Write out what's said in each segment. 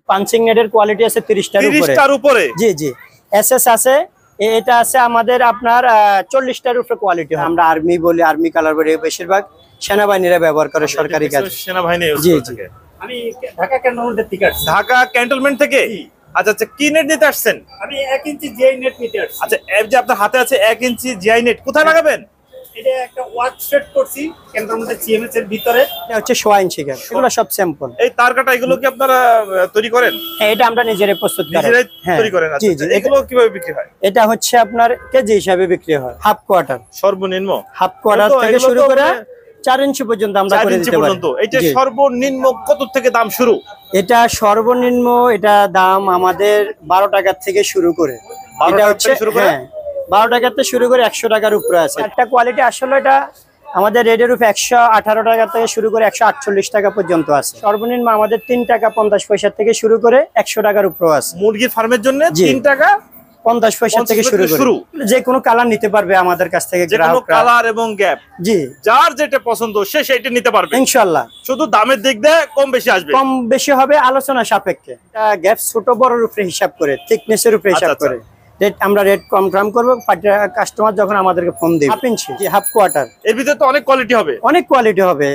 Punching নেটের quality আছে 30টার উপরে। জি জি, এসএস আছে, এটা আছে আমাদের আপনার 40টার উপরে কোয়ালিটি। আমরা আর্মি বলি, আর্মি কালার বলি, বেশিরভাগ সেনাবাহিনীরা ব্যবহার করে সরকারি কাজে। সেনাবাহিনী জি জি। আমি ঢাকা ক্যান্টনমেন্ট থেকে আসছি। ঢাকা ক্যান্টনমেন্ট থেকে? আচ্ছা আচ্ছা, কি নেট নিতে আসছেন? আমি 1 ইঞ্চি জিআই নেট নিতে আসছি। আচ্ছা, এই যে আপনার হাতে আছে 1 ইঞ্চি জিআই নেট, কোথায় লাগাবেন? এটা একটা ওয়াচ সেট করছি ক্যান্টনমেন্টের সিএমএস এর ভিতরে। এটা হচ্ছে 1/4 ইঞ্চি গ্যাপ, এগুলো সব স্যাম্পল। এই তার কাটা এগুলো কি আপনারা তৈরি করেন? হ্যাঁ, এটা আমরা নিজেরাই প্রস্তুত করি। নিজেরাই তৈরি করেন? আচ্ছা, এগুলো কিভাবে বিক্রি হয়? এটা হচ্ছে আপনার কেজি হিসাবে বিক্রি হয়, হাফ কোয়ার্টার, সর্বনিম্ন হাফ কোয়ার্টার থেকে শুরু করে 4 ইঞ্চি পর্যন্ত আমরা করে দিতে পারি। এটা সর্বনিম্ন কত থেকে দাম শুরু? এটা সর্বনিম্ন, এটা দাম আমাদের 12 টাকা থেকে শুরু করে। এটা হচ্ছে হ্যাঁ 12 টাকা থেকে শুরু করে 100 টাকার উপরে আছে। একটা কোয়ালিটি আসলে এটা আমাদের রেডের উপরে 118 টাকা থেকে শুরু করে 148 টাকা পর্যন্ত আছে। সর্বনিম্ন আমাদের 3 টাকা 50 পয়সা থেকে শুরু করে 100 টাকার উপরেও আছে। মুরগির ফার্মের জন্য 3 টাকা 50 পয়সা থেকে শুরু করে যে কোনো কালার নিতে পারবে আমাদের কাছ থেকে, যে কোনো কালার এবং গ্যাপ। জি, যার যেটা পছন্দ সে সেটা নিতে পারবে ইনশাআল্লাহ। শুধু দামের দিক দিয়ে কম বেশি আসবে, কম বেশি হবে আলোচনা সাপেক্ষে। এটা গ্যাপ ছোট বড়র উপরে হিসাব করে, থিকনেসের উপরে হিসাব করে রেট আমরা রেট কনফার্ম করব। কাস্টমার যখন আমাদেরকে ফোন দিবে, হাফ ইঞ্চি, হাফ কোয়ার্টার, এর ভিতরে তো অনেক কোয়ালিটি হবে, অনেক কোয়ালিটি হবে।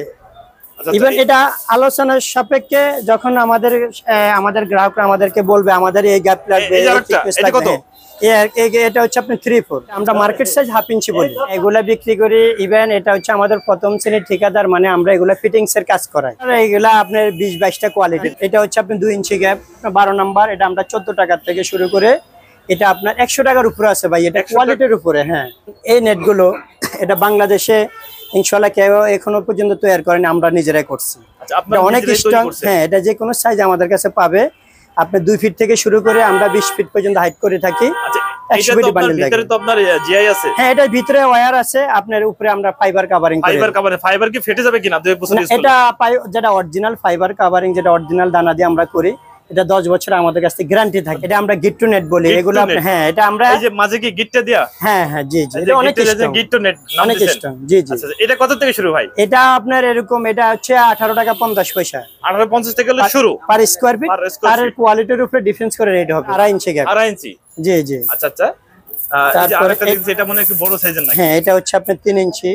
ইভেন এটা আলোচনার সাপেক্ষে যখন আমাদের গ্রাহকরা আমাদেরকে বলবে আমাদের এই গ্যাপ লাগবে, এটা হচ্ছে আপনি 3/4, আমরা মার্কেট সাইজ হাফ ইঞ্চি বলি, এগুলা বিক্রি করি। ইভেন এটা হচ্ছে আমাদের প্রথম শ্রেণীর ঠিকাদার, মানে আমরা এগুলা ফিটিংস এর কাজ করাই। এগুলা আপনার 20-22টা কোয়ালিটি। এটা হচ্ছে আপনি 2 ইঞ্চি গ্যাপ 12 নাম্বার, এটা আমরা 14 টাকা থেকে শুরু করে এটা আপনার 100 টাকার উপরে আছে ভাই, এটা কোয়ালিটির উপরে। হ্যাঁ, এই নেটগুলো এটা বাংলাদেশে ইনশাআল্লাহ কেউ এখনো পর্যন্ত তৈরি করেনি, আমরা নিজেরাই করছি। অনেক স্ট্রং। হ্যাঁ, এটা যে কোনো সাইজ আমাদের কাছে পাবে। আপনি 2 ফিট থেকে শুরু করে আমরা 20 ফিট পর্যন্ত হাইট করে থাকি। 100 ফিট বান্ডেল থাকে। ভিতরে তো আপনার জিআই আছে? হ্যাঁ, এটার ভিতরে ওয়্যার আছে, আপনার উপরে আমরা ফাইবার কভারিং করি। ফাইবার কি ফেটে যাবে কিনা? এটা যেটা অরিজিনাল ফাইবার কভারিং, যেটা অরিজিনাল দানা দিয়ে আমরা করি, এটা 10 বছর আমাদের কাছে গ্যারান্টি থাকে। এটা আমরা গিট টু নেট বলি এগুলো। হ্যাঁ, এটা আমরা এই যে মাঝে কি গিটটা দেয়া? হ্যাঁ হ্যাঁ, জি জি, এটা অনেক স্ট্রং, গিট টু নেট অনেক স্ট্রং। জি জি। আচ্ছা, এটা কত থেকে শুরু ভাই? এটা আপনার এরকম, এটা হচ্ছে 18 টাকা 50 পয়সা। 18.50 থেকে শুরু পার স্কয়ার ফিট। আর এর কোয়ালিটির উপরে ডিফারেন্স করে রেট হবে। 2.5 ইঞ্চি গ্যাপ। 2.5 ইঞ্চি? জি জি। আচ্ছা আচ্ছা। এই যে আরেকটা দেখছি, এটা মনে হয় একটু বড় সাইজের নাকি? হ্যাঁ, এটা হচ্ছে আপনার 3 ইঞ্চি।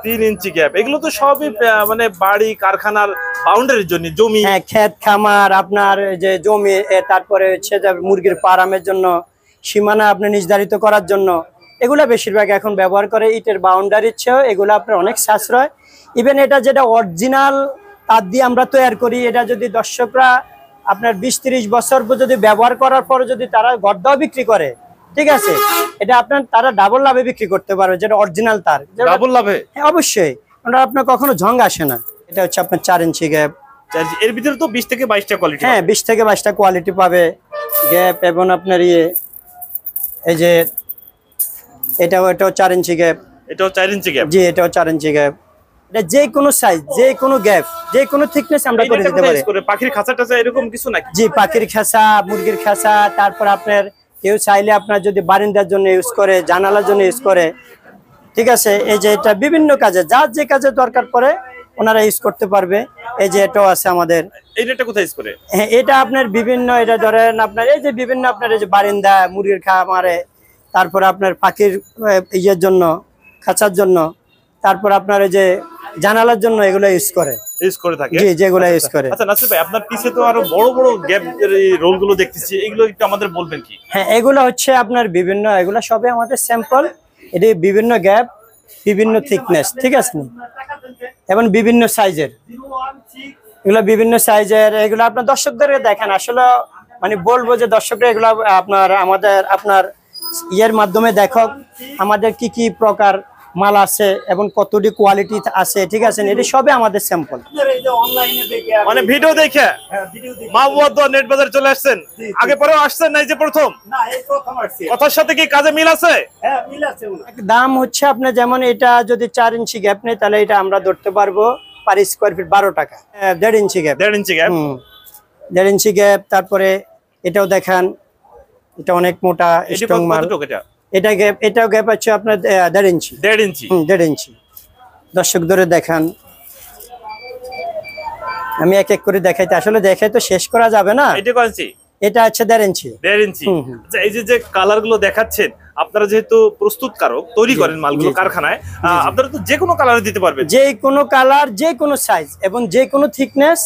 3 ইঞ্চি গ্যাপ। এগুলো তো সবই মানে বাড়ি কারখানার বাউন্ডারির জন্য, জমি। হ্যাঁ, ক্ষেত খামার, আপনার যে জমি, তারপরে হচ্ছে যে মুরগির ফার্মের জন্য সীমানা আপনি নির্ধারিত করার জন্য এগুলা বেশিরভাগ এখন ব্যবহার করে। ইটের বাউন্ডারির চেয়েও এগুলো আপনার অনেক সাশ্রয়। ইভেন এটা যেটা অরিজিনাল তার দিয়ে আমরা তৈরি করি, এটা যদি দর্শকরা আপনার 20-30 বছর যদি ব্যবহার করার পরে যদি তারা গড়দাও বিক্রি করে, ঠিক আছে, এটা আপনার তারা ডাবল লাভে বিক্রি করতে পারবে, যেটা অরিজিনাল তার। ডাবল লাভে? হ্যাঁ, অবশ্যই। আপনার কখনো ঝং আসে না। এটা হচ্ছে আপনার 4 ইঞ্চি গ্যাপ। এর ভিতরে তো 20 থেকে 22টা কোয়ালিটি। হ্যাঁ, 20 থেকে 22টা কোয়ালিটি পাবে গ্যাপ। এবং আপনার এই যে এটাও 4 ইঞ্চি গ্যাপ। এটাও 4 ইঞ্চি গ্যাপ? জি, এটাও 4 ইঞ্চি গ্যাপ। এটা যে কোনো সাইজ, যে কোনো গ্যাপ, যে কোনো থিকনেস আমরা করে দিতে পারি। পাখির খাঁচা টাচা এরকম কিছু নাকি? জি, পাখির খাঁচা, মুরগির খাঁচা, তারপর আপনার কেউ চাইলে আপনার যদি বারান্দার জন্য ইউজ করে, জানালার জন্য ইউজ করে, ঠিক আছে, এই যে এটা বিভিন্ন কাজে, যার যে কাজে দরকার পড়ে ওনারা ইউজ করতে পারবে। এই যে এটাও আছে আমাদের। এটা কোথায় ইউজ করে? হ্যাঁ, এটা আপনার বিভিন্ন, এটা ধরেন আপনার এই যে বিভিন্ন আপনার এই যে বারান্দা, মুরগির খামারে, তারপর আপনার পাখির ইয়ের জন্য, খাঁচার জন্য, তারপর আপনার এই যে জানালার জন্য এগুলো ইউজ করে থাকে। জি, যেগুলো ইউজ করে। আচ্ছা নাসির ভাই, আপনার পিছে তো আরো বড় বড় গ্যাপ রোলগুলো দেখতেছি, এগুলো একটু আমাদের বলবেন কি? হ্যাঁ, এগুলো হচ্ছে আপনার বিভিন্ন, এগুলো সবই আমাদের স্যাম্পল। এটি বিভিন্ন গ্যাপ, বিভিন্ন থিকনেস, ঠিক আছে, এবং বিভিন্ন সাইজের। এগুলো বিভিন্ন সাইজের। এগুলো আপনার দর্শকদেরকে দেখেন, আসলে মানে বলবো যে দর্শকরা এগুলো আপনার ইয়ের মাধ্যমে দেখো আমাদের কি কি প্রকার মাল আছে এবং কতটি কোয়ালিটি আছে, ঠিক আছে, এটি সবই আমাদের স্যাম্পল। মানে ভিডিও দেখে মাহবুবুদ্দোয়া নেট বাজার চলে আসছেন? আগে পরেও আসছেন না এই যে প্রথম? না, এই প্রথম আসছি। কথার সাথে কি কাজে মিল আছে? হ্যাঁ, মিল আছে। দাম হচ্ছে আপনার, যেমন এটা যদি 4 ইঞ্চি গ্যাপ নেই তাহলে এটা আমরা ধরতে পারবো পার স্কয়ার ফিট 12 টাকা। 1.5 ইঞ্চি গ্যাপ। 1.5 ইঞ্চি গ্যাপ? 1.5 ইঞ্চি গ্যাপ। তারপরে এটাও দেখান, এটা অনেক মোটা স্ট্রং মাল। এটাও গ্যাপ আছে আপনার 1.5 ইঞ্চি। 1.5 ইঞ্চি? 1.5 ইঞ্চি। দর্শক ধরে দেখান, আমি এক এক করে দেখাইতে আসলে দেখাই তো শেষ করা যাবে না। এটা কয় ইঞ্চি? এটা হচ্ছে 1.5 ইঞ্চি। 1.5 ইঞ্চি। আচ্ছা, এই যে কালার গুলো দেখাচ্ছেন, আপনারা যেহেতু প্রস্তুতকারক, তৈরি করেন মালগুলো কারখানায়, আপনারা তো যে কোনো কালারে দিতে পারবেন। যে কোনো কালার, যে কোনো সাইজ এবং যে কোনো থিকনেস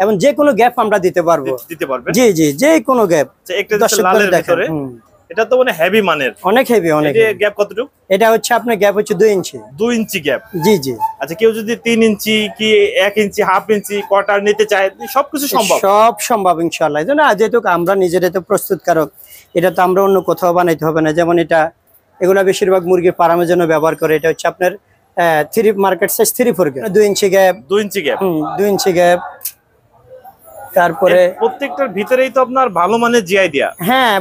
এবং যে কোনো গ্যাপ আমরা দিতে পারবো। দিতে পারবেন? জি, যে কোনো গ্যাপ। একটা লালের ভিতরে, এটা তো মানে হেভি মানের, অনেক হেভি, অনেক। এটা গ্যাপ কতটুকু? এটা হচ্ছে আপনার গ্যাপ হচ্ছে 2 ইঞ্চি। 2 ইঞ্চি গ্যাপ? জি। আচ্ছা, কেউ যদি 3 ইঞ্চি কি 1 ইঞ্চি, হাফ ইঞ্চি, কোয়ার্টার নিতে চায়, সবকিছু সম্ভব? সব সম্ভব ইনশাআল্লাহ। যেহেতু আমরা নিজেরাই তো প্রস্তুতকারক, এটা তো আমরা অন্য কোথাও বানাইতে হবে না। যেমন এগুলা বেশিরভাগ মুরগির ফার্মের জন্য ব্যবহার করে। এটা হচ্ছে আপনার 3 মার্কেট সাইজ 3/4 গ্যাপ, 2 ইঞ্চি গ্যাপ। 2 ইঞ্চি গ্যাপ? 2 ইঞ্চি গ্যাপ। তারপরে প্রত্যেকটার ভিতরেই তো আপনার ভালো মানের জিআই দেয়া। হ্যাঁ,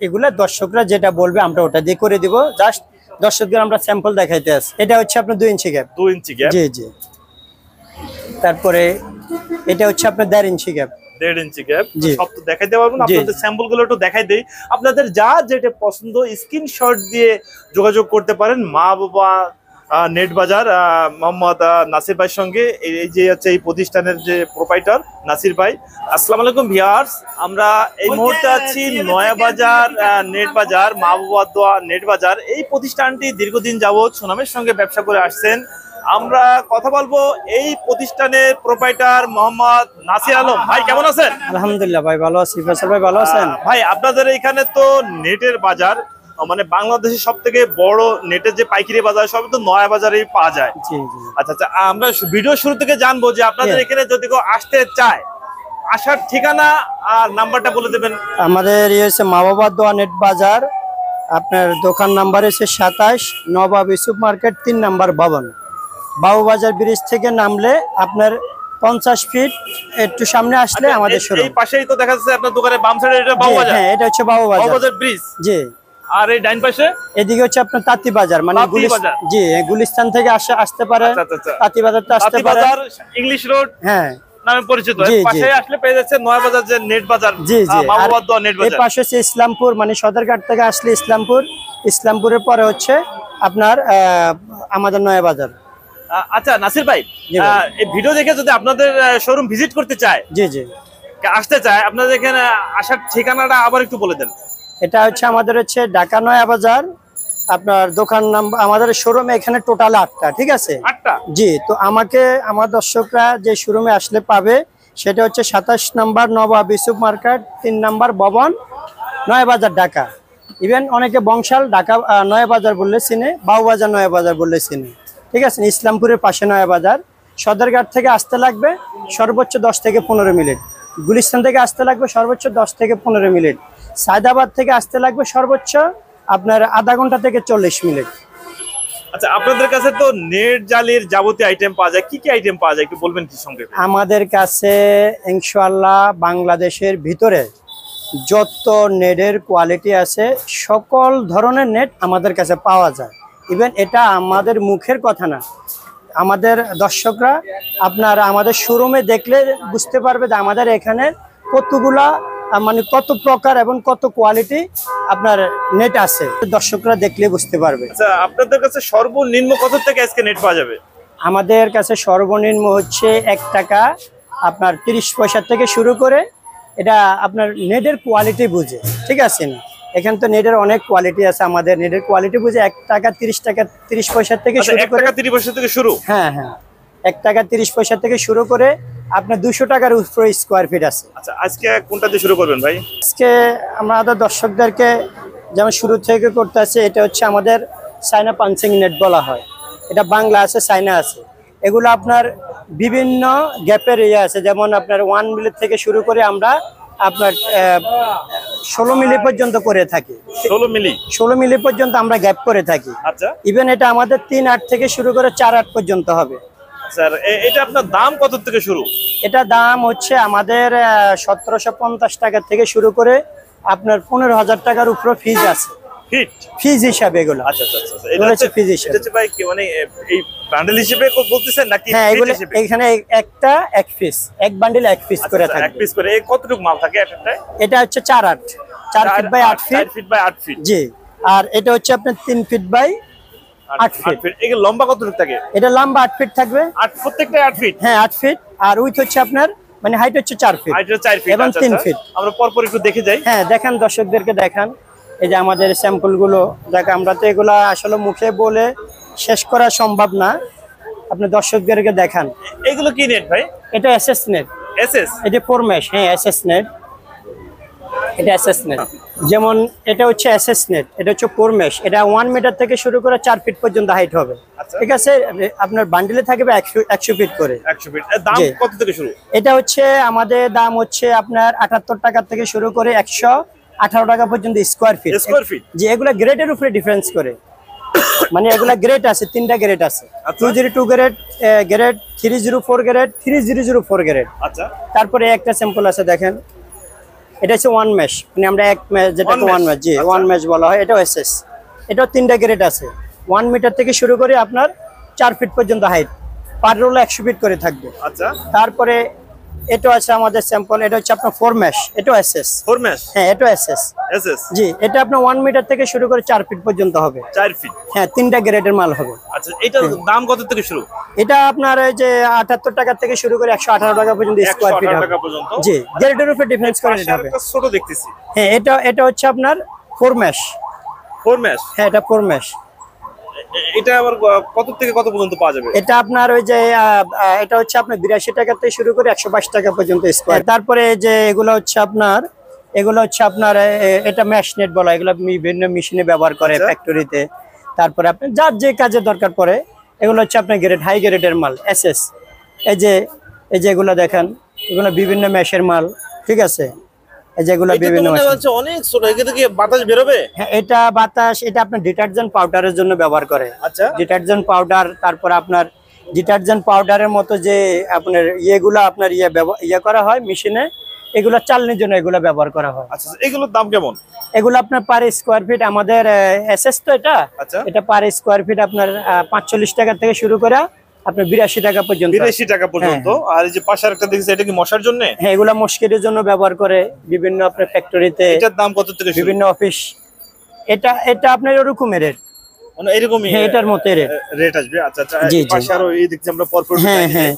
এগুলা দর্শকরা যেটা বলবে আমরা ওটা দিয়ে করে দিব। জাস্ট দর্শকদের আমরা স্যাম্পল দেখাইতে আছি। এটা হচ্ছে আপনার 2 ইঞ্চি গ্যাপ। 2 ইঞ্চি গ্যাপ? জি। তারপরে এটা হচ্ছে আপনার 1.5 ইঞ্চি গ্যাপ। 1.5 ইঞ্চি গ্যাপ। সব তো দেখাইতে পারবো না, আপনাদের স্যাম্পল গুলো একটু দেখাই দেই। আপনাদের যা যেটা পছন্দ স্ক্রিনশট দিয়ে যোগাযোগ করতে পারেন মা বাবা নেট বাজার মোহাম্মদ নাসির ভাইয়ের সঙ্গে। এই যে হচ্ছে এই প্রতিষ্ঠানের যে প্রোপাইটার নাসির ভাই। আসসালামু আলাইকুম ভিউয়ার্স, আমরা এই মুহূর্তে আছি নয়াবাজার নেট বাজার, মা বাবা দোয়া নেট বাজার। এই প্রতিষ্ঠানটি দীর্ঘদিন যাবৎ সুনামের সঙ্গে ব্যবসা করে আসছেন। আমরা কথা বলবো এই প্রতিষ্ঠানের প্রোপাইটার মোহাম্মদ নাসির আলম ভাই। কেমন আছেন? আলহামদুলিল্লাহ ভাই, ভালো আছি। ফয়সাল ভাই ভালো আছেন? ভাই, আপনাদের এখানে তো নেটের বাজার, মানে বাংলাদেশের সব থেকে বড় নেটের যে পাইকারি বাজার, সব তো নয়া বাজারেই পাওয়া যায়। আচ্ছা, আমরা ভিডিও শুরু থেকে জানবো যে আপনাদের এখানে যদি কেউ আসতে চায়, আসার ঠিকানা আর নাম্বারটা বলে দেবেন। আমাদের হচ্ছে মা বাবা দোয়া নেট বাজার। আপনার দোকান নাম্বার হচ্ছে 27 নবাব ইউসুফ মার্কেট 3 নাম্বার ভবন। বাবুবাজার ব্রিজ থেকে নামলে আপনার 50 ফিট একটু সামনে আসলে আমাদের শোরুম। এই পাশেই তো দেখা যাচ্ছে আপনার দোকানের বাম সাইডে এটা বাবুবাজার। হ্যাঁ, এটা হচ্ছে বাবুবাজার ব্রিজ। জি। আর এই ডাইন পাশে এদিকে হচ্ছে আপনার তাঁতি বাজার, মানে জি, গুলিস্তান থেকে আসতে পারে। তাঁতি বাজার তো আসতে পারে। ইংলিশ রোড হ্যাঁ নামে পরিচিত। পাশে আসলে পেয়ে যাচ্ছে নয়াবাজার যে নেট বাজার। জি। বাবুবাজার দোয়া নেট বাজার। এই পাশে হচ্ছে ইসলামপুর, মানে সদরঘাট থেকে আসলে ইসলামপুরের পরে হচ্ছে আপনার আমাদের নয়াবাজার। আচ্ছা নাসির ভাই, এই ভিডিও দেখে যদি আপনাদের শোরুম ভিজিট করতে চায়, জি, আসতে চায়, আপনাদের এখানে আসার ঠিকানাটা আবার একটু বলে দেন। এটা হচ্ছে আমাদের হচ্ছে ঢাকা নয়াবাজার। আপনার দোকান নাম্বার, আমাদের শোরুমে এখানে টোটাল 8টা। ঠিক আছে? 8টা? জি। তো আমার দর্শকরা যে শোরুমে আসলে পাবে সেটা হচ্ছে 27 নম্বর নবাব ইউসুফ মার্কেট 3 নাম্বার ভবন, নয়াবাজার, ঢাকা। ইভেন অনেকে বংশাল ঢাকা নয়াবাজার বললে চিনে, বাবুবাজার নয়াবাজার বললে চিনে। ঠিক আছে? ইসলামপুরের পাশে নয়াবাজার। সদরঘাট থেকে আসতে লাগবে সর্বোচ্চ 10 থেকে 15 মিনিট। গুলিস্তান থেকে আসতে লাগবে সর্বোচ্চ 10 থেকে 15 মিনিট। সায়দাবাদ থেকে আসতে লাগবে সর্বোচ্চ আপনার আধা ঘন্টা থেকে 40 মিনিট। আচ্ছা, আপনাদের কাছে তো নেট জালির যাবতীয় আইটেম পাওয়া যায়, কি কি আইটেম পাওয়া যায় একটু বলবেন কি সংক্ষেপে? আমাদের কাছে ইনশাআল্লাহ বাংলাদেশের ভিতরে যত নেটের কোয়ালিটি আছে সকল ধরনের নেট আমাদের কাছে পাওয়া যায়। ইভেন এটা আমাদের মুখের কথা না, আমাদের দর্শকরা আপনার আমাদের শোরুমে দেখলে বুঝতে পারবে যে আমাদের এখানে কতগুলা, মানে কত প্রকার এবং কত কোয়ালিটি আপনার নেট আছে, দর্শকরা দেখলে বুঝতে পারবে। আচ্ছা, আপনাদের কাছে সর্বনিম্ন কত থেকে আজকে নেট পাওয়া যাবে? আমাদের কাছে সর্বনিম্ন হচ্ছে 1 টাকা আপনার 30 পয়সা থেকে শুরু করে। এটা আপনার নেটের কোয়ালিটি বুঝে। ঠিক আছে? না, এখানে তো নেটের অনেক কোয়ালিটি আছে। আমাদের নেটের কোয়ালিটি বুঝে 1 টাকা 30 পয়সা থেকে শুরু করে। 1 টাকা 30 পয়সা থেকে শুরু? হ্যাঁ, 1 টাকা 30 পয়সা থেকে শুরু করে আপনার 200 টাকার উপরে স্কোয়ার ফিট আছে। আচ্ছা, আজকে কোনটা দিয়ে শুরু করবেন ভাই? আজকে আমাদের দর্শকদেরকে যেমন শুরু থেকে করতে আছে, এটা হচ্ছে আমাদের চায়না পাঞ্চিং নেট বলা হয়। এটা বাংলা আছে, চায়না আছে। এগুলো আপনার বিভিন্ন গ্যাপের আছে, যেমন আপনার 1 মিলি থেকে শুরু করে আমরা আপনার 16 মিলি পর্যন্ত করে থাকি। 16 মিলি পর্যন্ত আমরা গ্যাপ করে থাকি। আচ্ছা, ইভেন এটা আমাদের 3/8 থেকে শুরু করে 4/8 পর্যন্ত হবে। স্যার, এটা আপনার দাম কত থেকে শুরু? এটা দাম হচ্ছে আমাদের 1750 টাকা থেকে শুরু করে আপনার 15,000 টাকার উপরে ফিজ আছে। ফিজ হিসাবে এগুলো। আচ্ছা, এটা হচ্ছে ফিজ হিসাবে। এটা ভাই কি মানে এই বান্ডেল হিসেবে বলতেছেন নাকি? হ্যাঁ, এগুলো এখানে একটা এক পিস, এক বান্ডেল এক পিস করে থাকে। এক পিস করে কতটুকু মাল থাকে একটায়? এটা হচ্ছে 4/8 feet by 8 feet. 4 feet by 8 feet. জি। আর এটা হচ্ছে আপনার 3 ফিট বাই 8 ফিট। এর লম্বা কতটুকু থাকে? এটা লম্বা 8 ফিট থাকবে। 8 প্রত্যেকটাই 8 ফিট? হ্যাঁ, 8 ফিট। আর উইথ হচ্ছে আপনার মানে হাইট হচ্ছে 4 ফিট, হাইট 4 ফিট এবং 3 ফিট। আমরা পরপর একটু দেখে যাই। হ্যাঁ দেখান, দর্শকদেরকে দেখান। এই যে আমাদের স্যাম্পল গুলো দেখ, আমরা তো এগুলা আসলে মুখে বলে শেষ করা সম্ভব না, আপনি দর্শকদেরকে দেখান। এগুলো কি নেট ভাই? এটা এসএস নেট। এসএস? এটা 4 মেশ। হ্যাঁ এসএস নেট, এটা এসএস নেট। যেমন এটা হচ্ছে এসএস নেট, এটা হচ্ছে 4 মেশ। এটা 1 মিটার থেকে শুরু করে 4 ফিট পর্যন্ত হাইট হবে। ঠিক আছে, আপনার বান্ডিলে থাকবে 100 ফিট করে। 100 ফিট। দাম কত থেকে শুরু? এটা হচ্ছে আমাদের দাম হচ্ছে আপনার 78 টাকা থেকে শুরু করে 118 টাকা পর্যন্ত স্কয়ার ফিট। যে এগুলা গ্রেডের উপরে ডিফারেন্স করে, মানে এগুলা গ্রেড আছে, 3টা গ্রেড আছে। 202 গ্রেড, গ্রেড 304 গ্রেড, 3004 গ্রেড। আচ্ছা, তারপরে একটা স্যাম্পল আছে দেখেন, এটা হচ্ছে 1 মেশ, মানে আমরা এক মেশ যেটাকে 1 মেশ, জি 1 মেশ বলা হয়। এটাও এসএস, এটাও 3টা গ্রেড আছে। 1 মিটার থেকে শুরু করে আপনার 4 ফিট পর্যন্ত হাইট, পার রোল 100 ফিট করে থাকবে। আচ্ছা, তারপরে এটা আছে আমাদের স্যাম্পল, এটা হচ্ছে আপনার 4 মেশ, এটাও এসএস। 4 মেশ? হ্যাঁ এটাও এসএস। এসএস, জি। এটা আপনার 1 মিটার থেকে শুরু করে 4 ফিট পর্যন্ত হবে। 4 ফিট? হ্যাঁ, 3টা গ্রেডের মাল হবে। আচ্ছা, এটার দাম কত থেকে শুরু? এটা আপনার এই যে 78 টাকা থেকে শুরু করে 118 টাকা পর্যন্ত স্কয়ার ফিট হবে। জি, গ্রেডের উপর ডিফারেন্স করে এটা হবে। ছোট দেখতেছি। হ্যাঁ, এটা হচ্ছে আপনার 4 মেশ। 4 মেশ? হ্যাঁ, এটা 4 মেশ। এটা আবার কত থেকে কত পর্যন্ত পাওয়া যাবে? এটা আপনার ওই যে এটা হচ্ছে আপনার 82 টাকা থেকে শুরু করে 122 টাকা পর্যন্ত স্কয়ার। তারপরে যে এগুলো হচ্ছে আপনার এটা ম্যাশ নেট বলা, এগুলো বিভিন্ন মেশিনে ব্যবহার করে ফ্যাক্টরিতে। তারপরে আপনি যার যে কাজে দরকার পড়ে, এগুলো হচ্ছে আপনার গ্রেড, হাই গ্রেডের মাল, এসএস। এই যে এগুলো দেখেন, এগুলো বিভিন্ন ম্যাশের মাল। ঠিক আছে, এই যেগুলো বিভিন্ন অনেক ছোট, এগুলো কি বাতাস বেরোবে? হ্যাঁ, এটা বাতাস, এটা আপনার ডিটারজেন্ট পাউডারের জন্য ব্যবহার করে। আচ্ছা, ডিটারজেন্ট পাউডার, তারপর আপনার ডিটারজেন্ট পাউডারের মতো যে আপনার ইয়েগুলো আপনার ইয়ে করা হয় মেশিনে, এগুলো চালনির জন্য এগুলো ব্যবহার করা হয়। আচ্ছা, এগুলোর দাম কেমন? এগুলো আপনার পার স্কয়ার ফিট, আমাদের এসএস তো এটা পার স্কয়ার ফিট আপনার 45 টাকা থেকে শুরু করে আপনার 82 টাকা পর্যন্ত। 82 টাকা পর্যন্ত। আর এই যে পাশে আরেকটা দেখছি, এটা কি মশার জন্য? হ্যাঁ, এগুলো মস্কিটোর জন্য ব্যবহার করে বিভিন্ন আপনার ফ্যাক্টরিতে। এটার দাম কত থেকে শুরু? বিভিন্ন অফিস। এটা আপনার এরকমের রেট, মানে এরকমই এটার মতো রেট আসবে। আচ্ছা আচ্ছা, পাশে আরো এই দেখছি আমরা পরপর। হ্যাঁ হ্যাঁ,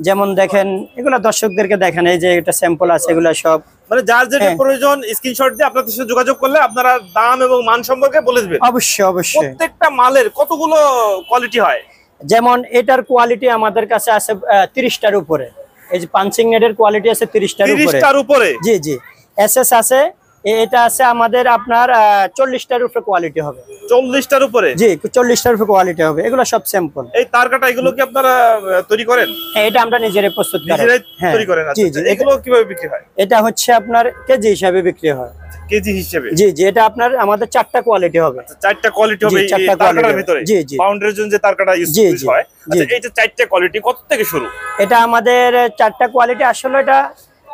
যেমন দেখেন এগুলা দর্শকদেরকে দেখেন, এই যে এটা স্যাম্পল আছে, এগুলা সব মানে যার যেটা প্রয়োজন স্ক্রিনশট দিয়ে আপনাদের সাথে যোগাযোগ করলে আপনারা দাম এবং মান সম্পর্কে বলে দিবেন। অবশ্যই অবশ্যই। প্রত্যেকটা মালের কতগুলো কোয়ালিটি হয়? যেমন এটার কোয়ালিটি আমাদের কাছে আছে 30টার উপরে। এই যে পাঞ্চিং নেটের কোয়ালিটি আছে 30টার উপরে। 30টার উপরে? জি জি। এসএস আছে, এটা আছে আমাদের আপনার 40টার উপরে কোয়ালিটি হবে। 40টার উপরে? জি, 40টার উপরে কোয়ালিটি হবে। এগুলো সব স্যাম্পল। এই তার কাটা এগুলো কি আপনারা তৈরি করেন? হ্যাঁ, এটা আমরা নিজেরাই প্রস্তুত করি। নিজেরাই তৈরি করেন? জি জি। এগুলো কিভাবে বিক্রি হয়? এটা হচ্ছে আপনার কেজি হিসাবে বিক্রি হয়। কেজি হিসেবে? জি জি। এটা আপনার আমাদের 4টা কোয়ালিটি হবে। 4টা কোয়ালিটি হবে এই তারকাটার ভিতরে? জি জি। পাউন্ডের জন্য যে তারকাটা ইউজ হয়। আচ্ছা, এই যে 4টা কোয়ালিটি কত থেকে শুরু? এটা আমাদের 4টা কোয়ালিটি আসলে এটা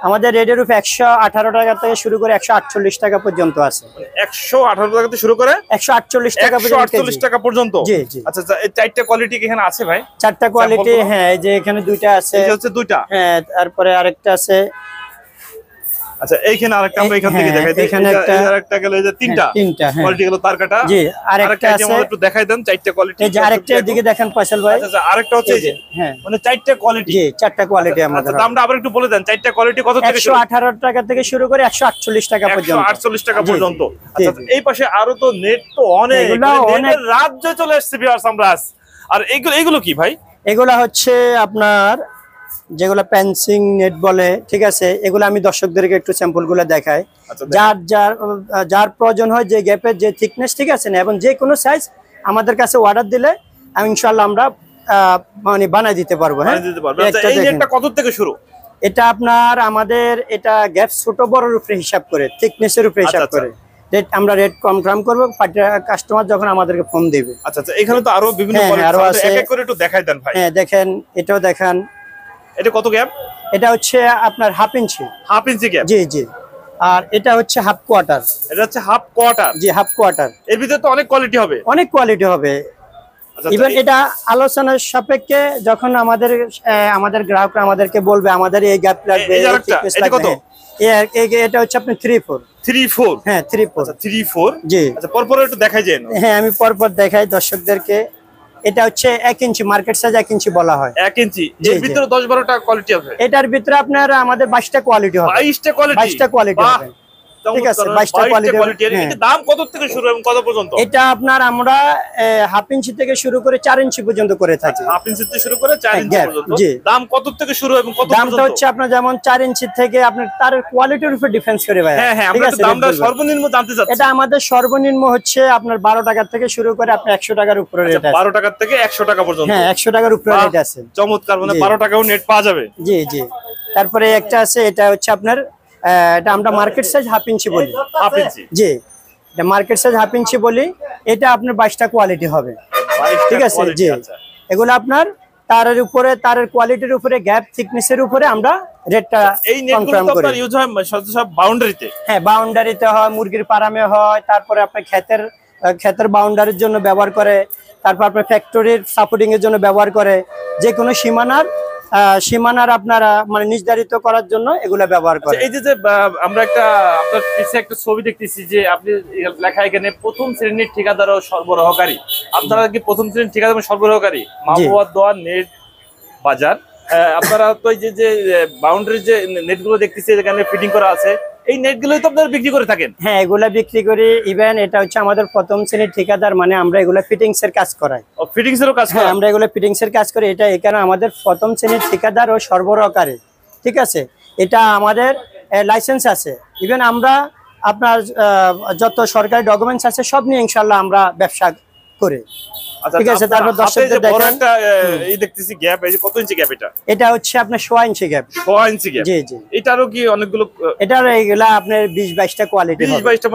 আমাদের রেটের উপর 118 টাকা থেকে শুরু করে 148 টাকা পর্যন্ত আছে। 118 টাকা থেকে শুরু করে 148 টাকা পর্যন্ত। 148 টাকা পর্যন্ত? জি জি। আচ্ছা, এই 4টা কোয়ালিটি কি এখানে আছে ভাই? 4টা কোয়ালিটি, হ্যাঁ, এই যে এখানে 2টা আছে। এই হচ্ছে 2টা? হ্যাঁ, তারপরে আরেকটা আছে। আচ্ছা, এইখানে আরেকটা আমরা এখান থেকে দেখাই দিই। এখানে আরেকটা গেল, এই যে 3টা কোয়ালিটি গেল তার কাটা। জি, আরেকটা আছে, একটু দেখাই দেন 4টা কোয়ালিটি। এই যে আরেকটা এদিকে দেখেন ফয়সাল ভাই। আচ্ছা, আরেকটা হচ্ছে এই যে, হ্যাঁ, মানে 4টা কোয়ালিটি। জি, 4টা কোয়ালিটি আমাদের। আচ্ছা, দামটা আবার একটু বলে দেন, 4টা কোয়ালিটি কত থেকে শুরু? 118 টাকা থেকে শুরু করে 148 টাকা পর্যন্ত। 148 টাকা পর্যন্ত। আচ্ছা, এই পাশে আরো তো নেট তো অনেক, নেটের রাজ্য চলে আসছে ভিউয়ার্স আমরা। আর এগুলো কি ভাই? এগুলো হচ্ছে আপনার যেগুলো প্যান্সিং নেট বলে। ঠিক আছে, এগুলো আমি দর্শকদেরকে একটু স্যাম্পল গুলো দেখাই। যার প্রয়োজন হয়, যে গ্যাপের যে থিকনেস, ঠিক আছে না, এবং যে কোনো সাইজ আমাদের কাছে অর্ডার দিলে ইনশাআল্লাহ আমরা মানে বানাই দিতে পারবো। হ্যাঁ, এই নেটটা কত থেকে শুরু? এটা আপনার আমাদের এটা গ্যাপ ছোট বড়র উপরে হিসাব করে, থিকনেসের উপরে হিসাব করে আমরা রেট কনফার্ম করব কাস্টমার যখন আমাদেরকে ফোন দিবে। আচ্ছা আচ্ছা, এখানে তো আরো বিভিন্ন আরো আছে, এক এক করে একটু দেখাই দেন ভাই। হ্যাঁ, দেখেন, এটাও দেখান। এটা কত গ্যাপ? এটা হচ্ছে আপনার half inch. Half inch gap? জি জি। আর এটা হচ্ছে হাফ কোয়ার্টার। এটা হচ্ছে হাফ কোয়ার্টার? জি, হাফ কোয়ার্টার। এর ভিতরে তো অনেক কোয়ালিটি হবে? অনেক কোয়ালিটি হবে। ইভেন এটা আলোচনার সাপেক্ষে যখন আমাদের গ্রাহকরা আমাদেরকে বলবে আমাদের এই গ্যাপ লাগবে। এটা কত? এটা হচ্ছে আপনি 3-4। 3-4? হ্যাঁ, 3-4। আচ্ছা, 3-4। জি। আচ্ছা, পরপর একটু দেখাই যান। হ্যাঁ, আমি পরপর দেখাই দর্শকদেরকে। এটা হচ্ছে 1 ইঞ্চি, মার্কেট সাইজ 1 ইঞ্চি বলা হয়। 1 ইঞ্চি, এর ভিতরে 10-12টা কোয়ালিটি আছে। এটার ভিতরে আপনার আমাদের 22টা কোয়ালিটি হবে। 22টা কোয়ালিটি, 22টা কোয়ালিটি হবে। ঠিক আছে, 22টা কোয়ালিটি। এটা দাম কত থেকে শুরু এবং কত পর্যন্ত? এটা আপনার আমরা হাফ ইঞ্চি থেকে শুরু করে 4 ইঞ্চি পর্যন্ত করে থাকি। হাফ ইঞ্চি থেকে শুরু করে 4 ইঞ্চি পর্যন্ত। দাম কত থেকে শুরু এবং কত পর্যন্ত? দামটা হচ্ছে আপনার যেমন 4 ইঞ্চি থেকে আপনার তার কোয়ালিটির উপর ডিফারেন্স করে ভাই। হ্যাঁ হ্যাঁ, আমরা দামটা সর্বনিম্ন জানতে চাচ্ছি। এটা আমাদের সর্বনিম্ন হচ্ছে আপনার 12 টাকা থেকে শুরু করে আপনার 100 টাকার উপরে রেট আছে। 12 টাকা থেকে 100 টাকা পর্যন্ত। হ্যাঁ, 100 টাকার উপরে রেট আছে। চমৎকার, মানে 12 টাকাও নেট পাওয়া যাবে। জি জি। তারপরে একটা আছে, এটা হচ্ছে আপনার এটা আমরা মার্কেট সাইজ হাফ ইঞ্চি বলি। হাফ ইঞ্চি, জি, এটা মার্কেট সাইজ হাফ ইঞ্চি বলি। এটা আপনার 22টা কোয়ালিটি হবে। ঠিক আছে, জি। এগুলো আপনার তারের উপরে, তারের কোয়ালিটির উপরে, গ্যাপ থিকনেসের উপরে আমরা রেটটা কনফার্ম করি। আপনার ইউজ হয় সব বাউন্ডারিতে? হ্যাঁ, বাউন্ডারিতে হয়, মুরগির ফার্মে হয়, তারপরে আপনার ক্ষেতের বাউন্ডারির জন্য ব্যবহার করে, তারপর আপনার ফ্যাক্টরির সাপোর্টিং এর জন্য ব্যবহার করে, যে কোনো সীমানার আপনারা মানে নির্ধারিত করার জন্য এগুলা ব্যবহার করে। এই যে আমরা আপনার পিছে একটা ছবি দেখতেছি যে আপনি লেখা এখানে প্রথম শ্রেণীর ঠিকাদার ও সরবরাহকারী। আপনারা কি প্রথম শ্রেণীর ঠিকাদার এবং সরবরাহকারী? মাহবুবা দোয়া নেট বাজার। আপনারা তো এই যে বাউন্ডারি যে নেটগুলো দেখতেছি এখানে ফিটিং করা আছে, এই নেটগুলোই তো আপনারা বিক্রি করে থাকেন? হ্যাঁ, এগুলা বিক্রি করি। ইভেন এটা হচ্ছে আমাদের প্রথম শ্রেণীর ঠিকাদার, মানে আমরা এগুলা ফিটিংস এর কাজ করাই। ফিটিংস এরও কাজ? হ্যাঁ, আমরা এগুলা ফিটিংস এর কাজ করি। এটা এখানে আমাদের প্রথম শ্রেণীর ঠিকাদার ও সরবরাহকারী। ঠিক আছে, এটা আমাদের লাইসেন্স আছে। ইভেন আমরা আপনার যত সরকারি ডকুমেন্টস আছে সব নিয়ে ইনশাআল্লাহ আমরা ব্যবসা করি। ঠিক আছে, তারপর দর্শকদের দেখেন এই দেখতেছি গ্যাপ, এই যে কত ইঞ্চি গ্যাপ? এটা হচ্ছে আপনার 1.5 ইঞ্চি গ্যাপ। 1.5 ইঞ্চি গ্যাপ? জি জি। এটারও কি অনেকগুলো? এটার এইগুলা আপনার 20-22টা কোয়ালিটি হবে। 20-22টা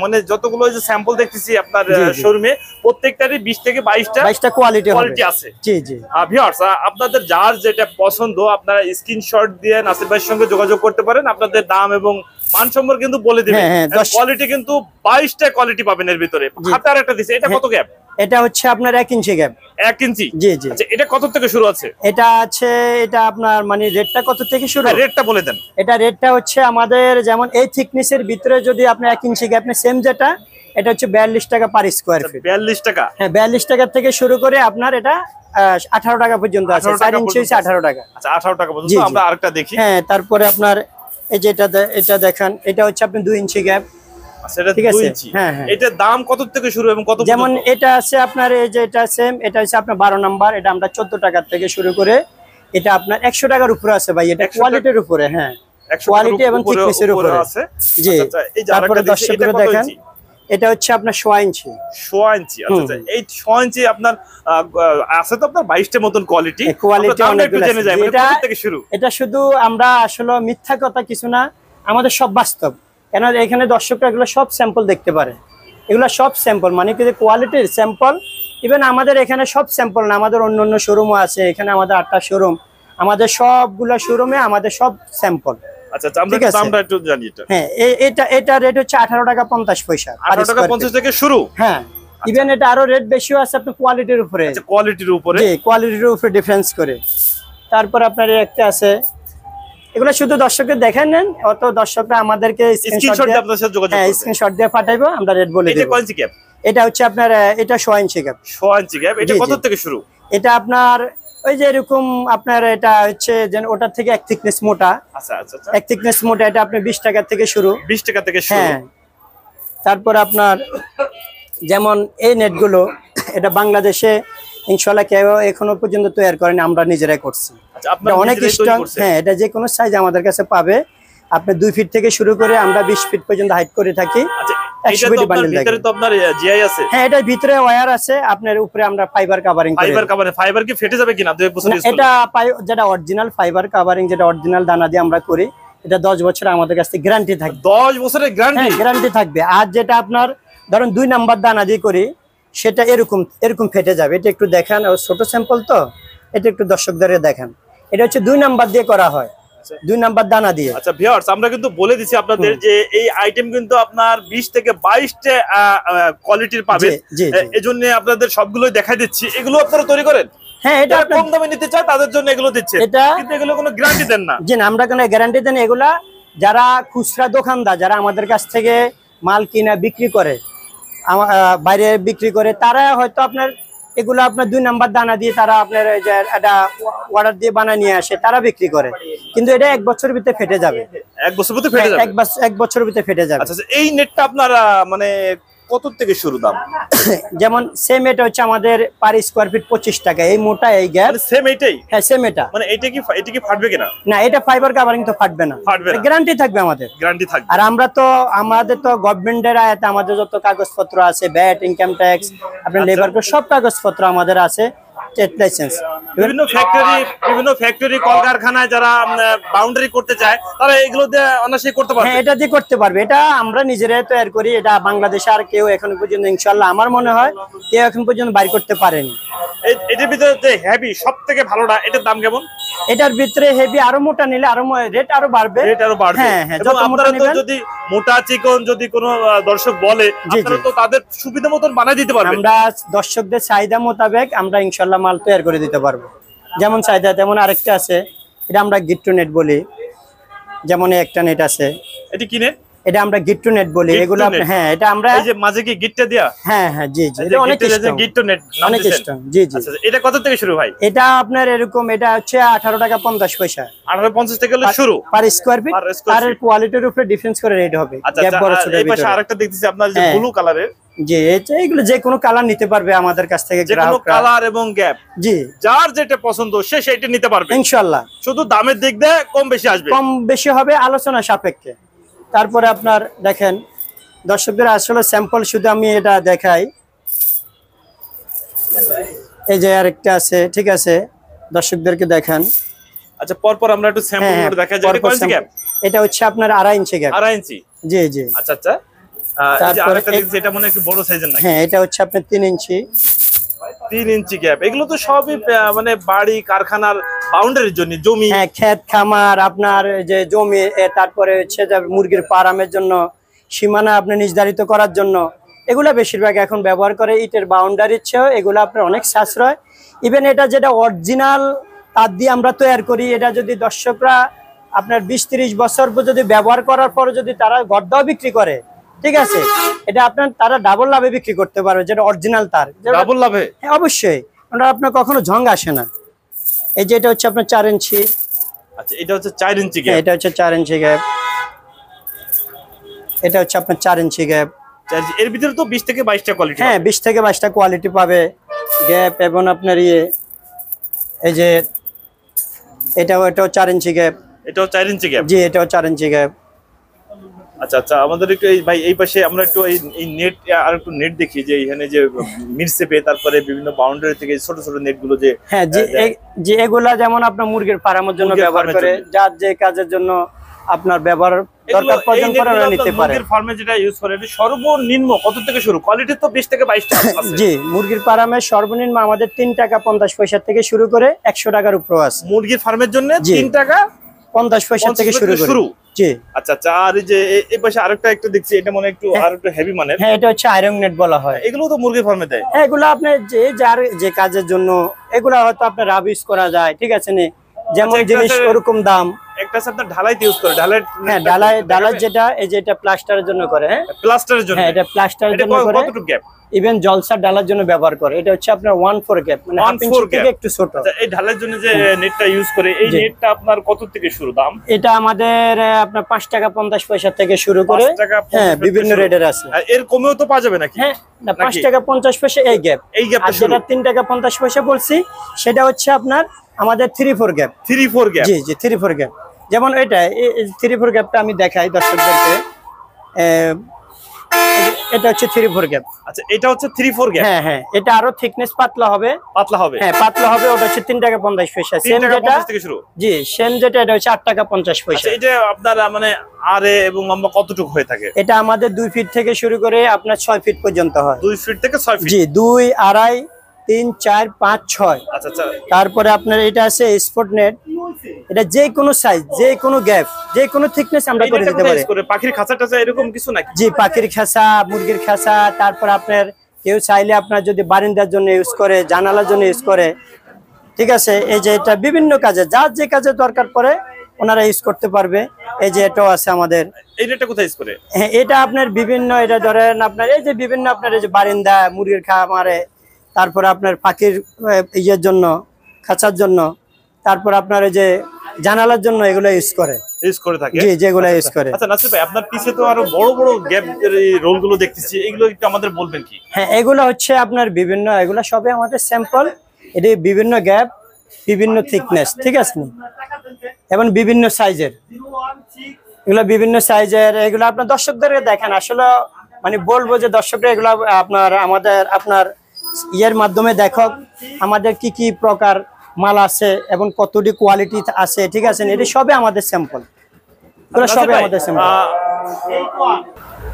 মানে যতগুলো যে স্যাম্পল দেখতেছি আপনার শোরুমে, প্রত্যেকটারই 20 থেকে 22টা কোয়ালিটি আছে। জি জি। ভিউয়ার্স, আপনাদের যার যেটা পছন্দ আপনারা স্ক্রিনশট দিয়ে নাসির ভাইয়ের সঙ্গে যোগাযোগ করতে পারেন। আপনাদের দাম এবং মান সম্পর্কে কিন্তু বলে দিবেন। কোয়ালিটি কিন্তু 22টা কোয়ালিটি পাবেন এর ভিতরে। হাতে আরেকটা দিছে, এটা কত গ্যাপ? এটা হচ্ছে আপনার 1 ইঞ্চি গ্যাপ। 1 ইঞ্চি? জি জি। আচ্ছা, এটা কত থেকে শুরু আছে? এটা আপনার মানে রেটটা কত থেকে শুরু? রেটটা বলে দেন। এটা রেটটা হচ্ছে আমাদের যেমন এই থিকনেসের ভিতরে যদি আপনি 1 ইঞ্চি গ্যাপ নেন, সেম যেটা, এটা হচ্ছে 42 টাকা পার স্কয়ার ফিট। 42 টাকা? হ্যাঁ, 42 টাকা থেকে শুরু করে আপনার এটা 18 টাকা পর্যন্ত আছে। 4 ইঞ্চি হচ্ছে 18 টাকা। আচ্ছা, 18 টাকা পর্যন্ত। আমরা আরেকটা দেখি। হ্যাঁ, তারপরে আপনার এই যে এটা দেখেন, এটা হচ্ছে আপনি 2 ইঞ্চি গ্যাপ। ঠিক আছে, হ্যাঁ হ্যাঁ। এটার দাম কত থেকে শুরু এবং কত? যেমন এটা আছে আপনার এই যে এটা সেম, এটা হচ্ছে আপনার 12 নাম্বার। এটা আমরা 14 টাকা থেকে শুরু করে এটা আপনার 100 টাকার উপরে আছে ভাই। এটা কোয়ালিটির উপরে, হ্যাঁ, কোয়ালিটি এবং থিকনেসের উপরে আছে। জি। তারপরে দর্শকরা দেখেন, এটা হচ্ছে আপনার 1.5 ইঞ্চি। 1.5 ইঞ্চি? আচ্ছা, এই 1.5 ইঞ্চি আপনার আছে তো আপনার 22টা মতন কোয়ালিটি। এটা শুধু আমরা আসলে মিথ্যা কথা কিছু না, আমাদের সব বাস্তব। কেন এখানে দর্শকরা এগুলো সব স্যাম্পল দেখতে পারে। এগুলো সব স্যাম্পল, মানে কি কোয়ালিটির স্যাম্পল। ইভেন আমাদের এখানে সব স্যাম্পল না, আমাদের অন্য শোরুমও আছে। এখানে আমাদের 8টা শোরুম, আমাদের সবগুলো শোরুমে আমাদের সব স্যাম্পল। আচ্ছা, আমরা দামটা একটু জানি। হ্যাঁ, এটা রেট হচ্ছে 18 টাকা 50 পয়সা। 18 টাকা 50 থেকে শুরু? হ্যাঁ। ইভেন এটা আরো রেট বেশিও আছে আপনার কোয়ালিটির উপরে। আচ্ছা, কোয়ালিটির উপরে? জি, কোয়ালিটির উপরে ডিফারেন্স করে। তারপর আপনার একটা আছে, এগুলো শুধু দর্শকদের দেখেন নেন, অত দর্শকরা আমাদেরকে স্ক্রিনশট দিয়ে আপনাদের সাথে যোগাযোগ করবে। হ্যাঁ, স্ক্রিনশট দিয়ে পাঠাইবো, আমরা রেট বলে দেব। এটা কত ইঞ্চি গ্যাপ? এটা হচ্ছে আপনার এটা 1.5 ইঞ্চি গ্যাপ। 1.5 ইঞ্চি গ্যাপ। এটা কত থেকে শুরু? এটা আপনার ওই যে এরকম আপনার এটা হচ্ছে যে ওটার থেকে 1 থিকনেস মোটা। আচ্ছা আচ্ছা। 1 থিকনেস মোটা, এটা আপনি 20 টাকা থেকে শুরু। 20 টাকা থেকে শুরু? হ্যাঁ। তারপর আপনার যেমন এই নেটগুলো, এটা বাংলাদেশে ইনশাআল্লাহ কেউ এখনো পর্যন্ত তৈরি করেনি, আমরা নিজেরাই করছি। আচ্ছা, আপনারা অনেক স্ট্রং। হ্যাঁ, এটা যে কোনো সাইজ আমাদের কাছে পাবে। আপনি 2 ফিট থেকে শুরু করে আমরা 20 ফিট পর্যন্ত হাইট করে থাকি। আচ্ছা, এটা তো আপনার ভিতরে তো আপনার জিআই আছে? হ্যাঁ, এটার ভিতরে ওয়্যার আছে। আপনার উপরে আমরা ফাইবার কভারিং করি। ফাইবার কি ফেটে যাবে কিনা? এটা যেটা অরিজিনাল ফাইবার কভারিং, যেটা অরিজিনাল দানা দিয়ে আমরা করি, এটা 10 বছর আমাদের কাছে গ্যারান্টি থাকবে। 10 বছরের গ্যারান্টি? হ্যাঁ, গ্যারান্টি থাকবে। আর যেটা আপনার ধরুন 2 নাম্বার দানা দিয়ে করি, সেটা এরকম ফেটে যাবে। এটা একটু দেখান, ছোট স্যাম্পল তো, এটা একটু দর্শকদের দেখান। এটা হচ্ছে 2 নাম্বার দিয়ে করা হয়, 2 নাম্বার দানা দিয়ে। আচ্ছা ভিউয়ার্স, আমরা কিন্তু বলে দিছি আপনাদের যে এই আইটেম কিন্তু আপনার 20 থেকে 22টা কোয়ালিটির পাবেন। এজন্য আপনাদের সবগুলোই দেখাই দিচ্ছি। এগুলো আপনারা তৈরি করেন? হ্যাঁ, এটা কম দামে নিতে চায় তাদের জন্য এগুলো দিচ্ছে, কিন্তু এগুলো কোনো গ্যারান্টি দেন না? জি না, আমরা কোনো গ্যারান্টি দেন। এগুলা যারা খুচরা দোকানদার, যারা আমাদের কাছ থেকে মাল কিনা বিক্রি করে, বাইরে বিক্রি করে, তারা হয়তো আপনার এগুলো আপনার 2 নাম্বার দানা দিয়ে তারা আপনার এই যে একটা অর্ডার দিয়ে বানিয়ে নিয়ে আসে, তারা বিক্রি করে। কিন্তু এটা 1 বছরের ভিতরে ফেটে যাবে। 1 বছর ভিতরে ফেটে যাবে। 1 বছরের ভিতরে ফেটে যাবে। আচ্ছা, এই নেটটা আপনার মানে কত থেকে শুরু দাম? যেমন সেম এটা হচ্ছে আমাদের পার স্কয়ার ফিট 25 টাকা। এই মোটা এই গ্যাপ মানে সেম এইটাই? হ্যাঁ সেম এটা। মানে এটা কি ফাটবে কিনা? না, এটা ফাইবার কাভারিং তো ফাটবে না, গ্যারান্টি থাকবে আমাদের। গ্যারান্টি থাকবে। আর আমাদের তো গভর্নমেন্টের আয়াতে আমাদের যত কাগজপত্র আছে, ভ্যাট, ইনকাম ট্যাক্স, আপনার লেবার কোড, সব কাগজপত্র আমাদের আছে, ট্রেড লাইসেন্স। বিভিন্ন ফ্যাক্টরি কলকারখানায় যারা বাউন্ডারি করতে চায় তারা এগুলো দিয়ে অনায়াসেই করতে পারবে। হ্যাঁ, এটা দিয়ে করতে পারবে। এটা আমরা নিজেরাই তৈরি করি। এটা বাংলাদেশে আর কেউ এখন পর্যন্ত ইনশাআল্লাহ আমার মনে হয় কেউ এখন পর্যন্ত বাইর করতে পারেনি। এটার ভিতরে যে হেভি সবথেকে ভালোটা, এটার দাম কেমন? এটার ভিতরে হেভি আরো মোটা নিলে আরো রেট আরো বাড়বে। হ্যাঁ হ্যাঁ, যত মোটা নেবেন। যদি মোটা চিকন যদি কোনো দর্শক বলে, আপনারা তো তাদের সুবিধা মতন বানাই দিতে পারবেন। আমরা দর্শকদের চাহিদা মোতাবেক আমরা ইনশাআল্লাহ মাল তৈরি করে দিতে পারবো। যেমন চাহিদা তেমন। আরেকটা আছে, এটা আমরা গিট্টু নেট বলি। যেমন একটা নেট আছে, এটা কি নেট? এটা আমরা গিট্টু নেট বলি। এগুলো হ্যাঁ, এটা আমরা এই যে মাঝে কি গিট্টা দেয়া? হ্যাঁ হ্যাঁ, জি জি, এটা অনেক স্ট্রং। গিট্টু নেট অনেক স্ট্রং। জি জি। আচ্ছা, এটা কত থেকে শুরু ভাই? এটা আপনার এরকম, এটা হচ্ছে 18 টাকা 50 পয়সা। 18.50 থেকে শুরু পার স্কয়ার ফিট। আর কোয়ালিটির উপরে ডিফারেন্স করে রেট হবে। গ্যাপ বড় ছোট। এই পাশে আরেকটা দেখতেছি আপনার যে ব্লু কালারের। জি, এগুলো যে কোনো কালার নিতে পারবে আমাদের কাছ থেকে যে কোনো কালার এবং গ্যাপ। জি, যার যেটা পছন্দ সে সেটা নিতে পারবে ইনশাআল্লাহ। শুধু দামের দিক দিয়ে কম বেশি আসবে, কম বেশি হবে আলোচনা সাপেক্ষে। তারপরে আপনার দেখেন, দর্শকদের আসলে স্যাম্পল শুধু আমি এটা দেখাই। এই যে আরেকটা আছে, ঠিক আছে, দর্শকদেরকে দেখান। আচ্ছা, পরপর আমরা একটু স্যাম্পল দেখা যায়। এটা কত ইঞ্চি গ্যাপ? এটা হচ্ছে আপনার 2.5 ইঞ্চি গ্যাপ। 2.5 ইঞ্চি? জি জি। আচ্ছা আচ্ছা। এই যে আরেকটা দেখছি, এটা মনে একটু বড় সাইজের নাকি? হ্যাঁ, এটা হচ্ছে আপনার 3 ইঞ্চি। 3 ইঞ্চি গ্যাপ। এগুলো তো সবই মানে বাড়ি কারখানার বাউন্ডারির জন্য, জমি। হ্যাঁ, ক্ষেত খামার, আপনার যে জমি, তারপরে হচ্ছে যে মুরগির ফার্মের জন্য, সীমানা আপনি নির্ধারিত করার জন্য এগুলা বেশিরভাগ এখন ব্যবহার করে। ইটের বাউন্ডারির চেয়েও এগুলো আপনার অনেক সাশ্রয়। ইভেন এটা যেটা অরিজিনাল তার দিয়ে আমরা তৈরি করি, এটা যদি দর্শকরা আপনার 20-30 বছর যদি ব্যবহার করার পরে যদি তারা গড়দাও বিক্রি করে, ঠিক আছে, এটা আপনার তারা ডাবল লাভে বিক্রি করতে পারবে। যেটা অরিজিনাল তার ডাবল লাভে? হ্যাঁ অবশ্যই। আপনার কখনো ঝং আসে না। এই যে এটা হচ্ছে আপনার 4 ইঞ্চি। আচ্ছা, এটা হচ্ছে 4 ইঞ্চি গ্যাপ। এটা হচ্ছে 4 ইঞ্চি গ্যাপ। এটা হচ্ছে আপনার 4 ইঞ্চি গ্যাপ। এর ভিতরে তো 20 থেকে 22টা কোয়ালিটি। হ্যাঁ, 20 থেকে 22টা কোয়ালিটি পাবে গ্যাপ। এবং আপনার এই যে এটাও 4 ইঞ্চি গ্যাপ। এটাও 4 ইঞ্চি গ্যাপ? জি, এটাও 4 ইঞ্চি গ্যাপ। আচ্ছা আচ্ছা, আমাদের একটু ভাই এই পাশে আমরা একটু এই নেট আর একটু নেট দেখি, যে এখানে যে মিরসেপে, তারপরে বিভিন্ন বাউন্ডারি থেকে ছোট ছোট নেট গুলো যে। হ্যাঁ, যে এগুলা যেমন আপনার মুরগির ফার্মের জন্য ব্যবহার করে, যার যে কাজের জন্য আপনার ব্যবহার দরকার প্রয়োজন পড়ে ওরা নিতে পারে। মুরগির ফার্মে যেটা ইউজ করে, এটা সর্বনিম্ন কত থেকে শুরু? কোয়ালিটি তো 20 থেকে 22টা আছে। জি, মুরগির ফার্মে সর্বনিম্ন আমাদের 3 টাকা 50 পয়সা থেকে শুরু করে 100 টাকার উপর আছে। মুরগির ফার্মের জন্য 3 টাকা 50 পয়সা থেকে শুরু। জি। আচ্ছা আচ্ছা। আর এই যে এই পাশে আরেকটা দেখছি, এটা মনে একটু আর একটু হেভি মানের। হ্যাঁ, এটা হচ্ছে আয়রন নেট বলা হয়। এগুলো তো মুরগির ফার্মে দেয়? হ্যাঁ, এগুলো আপনি যার যে কাজের জন্য এগুলো হয়তো আপনার রাব ইউজ করা যায়, ঠিক আছে নি, যেমন জিনিস ওরকম দাম। একটা আছে আপনার ঢালাইতে ইউজ করে, ঢালাই। হ্যাঁ, ঢালাই যেটা, এই যে এটা প্লাস্টারের জন্য করে। হ্যাঁ, প্লাস্টারের জন্য। হ্যাঁ, এটা প্লাস্টারের জন্য করে। কতটুকু গ্যাপ? ইভেন জলসার ডালার জন্য ব্যবহার করে। এটা হচ্ছে আপনার 1/4 গ্যাপ, মানে 1/2 ইঞ্চি থেকে একটু ছোট। আচ্ছা, এই ঢালাইয়ের জন্য যে নেটটা ইউজ করে, এই নেটটা আপনার কত থেকে শুরু দাম? এটা আমাদের আপনার 5 টাকা 50 পয়সা থেকে শুরু করে। হ্যাঁ, বিভিন্ন রেটের আছে। এর কমেও তো পাওয়া যাবে নাকি? হ্যাঁ, না, 5 টাকা 50 পয়সা এই গ্যাপ। আর যেটা 3 টাকা 50 পয়সা বলছি, সেটা হচ্ছে আপনার আমাদের 3/4 গ্যাপ। 3/4 গ্যাপ? জি জি, 3/4 গ্যাপ। যেমন এটা 3/4 গ্যাপটা আমি দেখাই দর্শকদেরকে। এটা হচ্ছে 3/4 গ্যাপ। আচ্ছা, এটা হচ্ছে 3/4 গ্যাপ? হ্যাঁ হ্যাঁ, এটা আরো থিকনেস পাতলা হবে। পাতলা হবে? হ্যাঁ, পাতলা হবে। ওটা হচ্ছে 3 টাকা 50 পয়সা। সেম যেটা থেকে শুরু? জি, সেম যেটা, এটা হচ্ছে 8 টাকা 50 পয়সা। আচ্ছা, এটা আপনার মানে আরে এবং লম্বা কতটুকু হয়ে থাকে? এটা আমাদের 2 ফিট থেকে শুরু করে আপনার 6 ফিট পর্যন্ত হয়। 2 ফিট থেকে 6 ফিট? জি, 2, 2.5, 3, 4, 5, 6। আচ্ছা আচ্ছা। তারপরে আপনার এটা আছে স্পট নেট। এটা যে কোনো সাইজ, যে কোনো গ্যাপ, যে কোনো থিকনেস আমরা করে দিতে পারি। পাখির খাঁচা টাচা এরকম কিছু নাকি? জি, পাখির খাঁচা, মুরগির খাঁচা, তারপর আপনার কেউ চাইলে আপনার যদি বারিন্দার জন্য ইউজ করে, জানালার জন্য ইউজ করে, ঠিক আছে। এই যে এটা বিভিন্ন কাজে, যার যে কাজে দরকার পড়ে ওনারা ইউজ করতে পারবে। এই যে এটাও আছে আমাদের। এই নেটটা কোথায় ইউজ করে? হ্যাঁ, এটা আপনার বিভিন্ন, এটা ধরেন আপনার এই যে বিভিন্ন আপনার এই যে বারিন্দা, মুরগির খামারে, তারপরে আপনার পাখির ইয়ের জন্য, খাঁচার জন্য, তারপর আপনার এই যে জানালার জন্য এগুলো ইউজ করে থাকে। জি, যেগুলো ইউজ করে। আচ্ছা নাসির ভাই, আপনার পিছে তো আরো বড় বড় গ্যাপ রোলগুলো দেখতেছি, এগুলো একটু আমাদের বলবেন কি? হ্যাঁ, এগুলো হচ্ছে আপনার বিভিন্ন, এগুলো সবই আমাদের স্যাম্পল। এটি বিভিন্ন গ্যাপ, বিভিন্ন থিকনেস, ঠিক আছে, এবং বিভিন্ন সাইজের, এগুলো বিভিন্ন সাইজের। এগুলো আপনার দর্শকদেরকে দেখেন, আসলে মানে বলবো যে দর্শকরা এগুলো আপনার ইয়ের মাধ্যমে দেখো আমাদের কি কি প্রকার মাল আছে এবং কতটি কোয়ালিটি আছে, ঠিক আছে। এটি সবই আমাদের স্যাম্পল, এগুলো সবই আমাদের স্যাম্পল।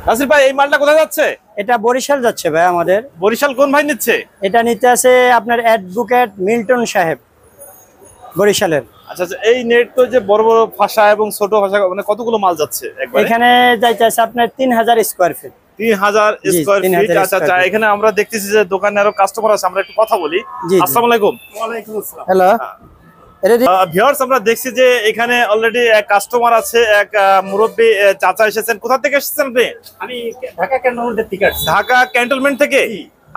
নাসির ভাই, এই মালটা কোথায় যাচ্ছে? এটা বরিশাল যাচ্ছে ভাই আমাদের। বরিশাল কোন ভাই নিচ্ছে? এটা নিতে আছে আপনার অ্যাডভোকেট মিল্টন সাহেব, বরিশালের। আচ্ছা আচ্ছা, এই নেট তো যে বড় বড় ভাষা এবং ছোট ভাষা, মানে কতগুলো মাল যাচ্ছে একবারে? এখানে যাইতে আছে আপনার 3000 স্কয়ার ফিট। 3000 square feet. আচ্ছা আচ্ছা, এখানে আমরা দেখতেছি যে দোকানে আরো কাস্টমার আছে, আমরা একটু কথা বলি। আসসালামু আলাইকুম। ওয়ালাইকুম আসসালাম। হ্যালো ভিউয়ার্স, আমরা দেখছি যে এখানে অলরেডি এক কাস্টমার আছে, এক মুরব্বী চাচা এসেছেন। কোথা থেকে এসেছেন আপনি? আমি ঢাকা ক্যান্টনমেন্টের থেকে আসছি। ঢাকা ক্যান্টনমেন্ট থেকে?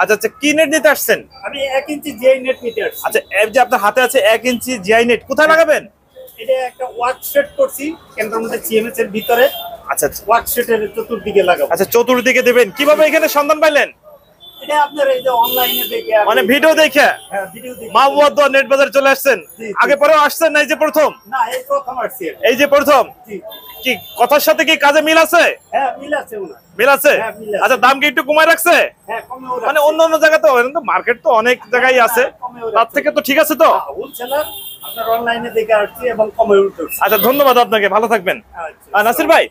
আচ্ছা আচ্ছা, কি নেট নিতে আসছেন? আমি 1 ইঞ্চি জিআই নেট নিতে আসছি। আচ্ছা, এই যে আপনার হাতে আছে 1 ইঞ্চি জিআই নেট, কোথায় লাগাবেন? এটা একটা ওয়ার্ক সেট করছি ক্যান্টনমেন্টের সিএমএস এর ভিতরে। আচ্ছা আচ্ছা, ওয়ার্ক সেটের চতুর্দিকে লাগাবো। আচ্ছা, চতুর্দিকে দেবেন। কিভাবে এখানে সন্ধান পাইলেন? এটা আপনার এই যে অনলাইনে দেখে, মানে ভিডিও দেখে? হ্যাঁ, ভিডিও দেখে। মা বুয়া নেট বাজার চলে আসছেন? জি, জি। আগে পরেও আসছেন না এই যে প্রথম? না, এই প্রথম আসছি। এই যে প্রথম? জি। কি কথার সাথে কি কাজে মিল আছে? হ্যাঁ, মিল আছে ওনা। মিল আছে? হ্যাঁ, মিল আছে। আচ্ছা, দাম কি একটু কমায় রাখছে? হ্যাঁ, কমেও মানে রাখছি। অন্য অন্য জায়গাতে মার্কেট তো অনেক জায়গায় আছে, তার থেকে তো ঠিক আছে তো? হোলসেলার আপনার অনলাইনে দেখে আসছি এবং কমে উঠছে। আচ্ছা, ধন্যবাদ আপনাকে, ভালো থাকবেন। নাসির ভাই,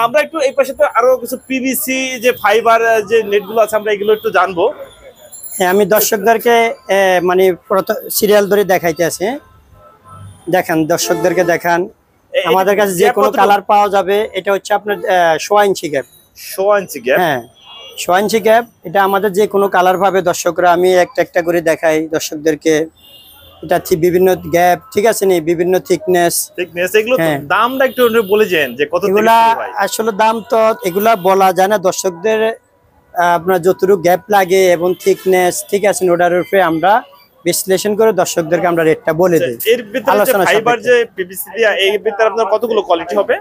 আমরা একটু এই পাশে তো আরো কিছু পিভিসি যে ফাইবার যে নেটগুলো আছে, আমরা এগুলো একটু জানবো। হ্যাঁ, আমি দর্শকদেরকে মানে সিরিয়াল ধরে দেখাইতে আছি। দেখান, দর্শকদেরকে দেখান আমাদের কাছে যে কোনো কালার পাওয়া যাবে। এটা হচ্ছে আপনার 1.5 ইঞ্চি গ্যাপ। 1.5 ইঞ্চি গ্যাপ? হ্যাঁ, 1.5 ইঞ্চি গ্যাপ। এটা আমাদের যে কোনো কালার পাবে দর্শকরা। আমি একটা একটা করে দেখাই দর্শকদেরকে। এটা বিভিন্ন গ্যাপ, ঠিক আছে নি, বিভিন্ন থিকনেস। এগুলো দামটা একটু বলে যান যে কত? এগুলা আসলে দাম তো এগুলা বলা যায় না দর্শকদের। আপনার যতটুকু গ্যাপ লাগে এবং থিকনেস, ঠিক আছে, ওটার উপরে আমরা বিশ্লেষণ করে দর্শকদেরকে আমরা রেটটা বলে দিই। এর ভিতরে যে ফাইবার যে পিভিসি দিয়া, এই ভিতরে আপনার কতগুলো কোয়ালিটি হবে?